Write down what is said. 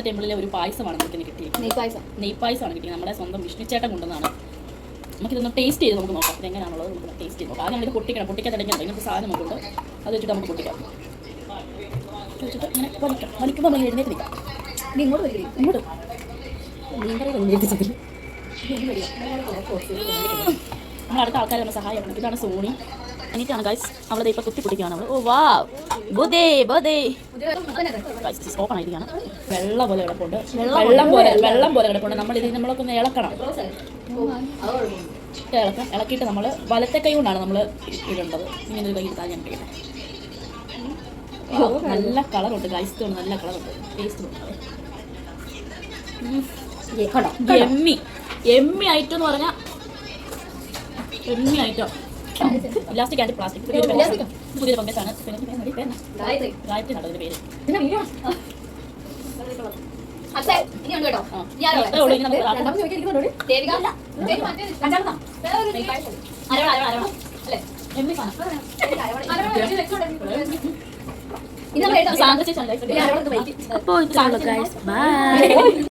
ടെമ്പിളിലെ ഒരു പായസമാണ് നമുക്ക് കിട്ടിയിരിക്കുന്നത്. നെയ്പായസമാണ് കിട്ടിയത്. നമ്മുടെ സ്വന്തം വിഷ്ണുച്ചേട്ടൻ കൊണ്ടുവന്നാണ്. നമുക്കിതൊന്ന് ടേസ്റ്റ് ചെയ്ത് നമുക്ക് നോക്കാം ഇതെങ്ങനെയാണുള്ളത്. നമുക്ക് ടേസ്റ്റ് ചെയ്ത് നോക്കാം. ആദ്യം നമ്മളിത് പൊട്ടിക്കണം. പൊട്ടിക്കാതിടയ്ക്കണം. ഇങ്ങനത്തെ സാധനം നമുക്കുണ്ട്. അത് വെച്ചിട്ട് നമുക്ക് പൊട്ടിക്കാം. വെച്ചിട്ട് ഇങ്ങനെ വലിക്കുമ്പോൾ നമ്മൾ എഴുന്നേറ്റ് നിൽക്കാം. ഇങ്ങോട്ട് നമ്മൾ അടുത്ത ആൾക്കാർ നമ്മൾ സഹായിക്കണം. ഇതാണ് സോണി. എന്നിട്ടാണ് ഗൈസ് അവളത് ഇപ്പോൾ കുത്തി പൊട്ടിക്കുകയാണ് അവൾ. ഓ വാ ബോധേ ഓപ്പൺ ആയിരിക്കുകയാണ്. വെള്ളം പോലെ കിടപ്പുണ്ട്. വെള്ളം പോലെ കിടപ്പുണ്ട്. നമ്മളിത് നമ്മളൊക്കെ ഒന്ന് ഇളക്കണം. ഇളക്കിയിട്ട് നമ്മൾ വലത്തെ കൈ കൊണ്ടാണ് നമ്മൾ ഇടേണ്ടത്. ഇങ്ങനെ ഒരു കൈ ഇട്ടാൽ ഞാൻ കഴിയട്ടെ. നല്ല കളറുണ്ട് ഗൈസ്. നല്ല കളറുണ്ട്. ടേസ്റ്റ് എമ്മി ഐറ്റം എന്ന് പറഞ്ഞാൽ എമ്മി ഐറ്റം. ഇലാസ്റ്റിക് ആൻഡ് പ്ലാസ്റ്റിക് പുതിയ പങ്കസാണ്. ഗായത്രി നടന്നതിന്റെ പേര്. അപ്പോൾ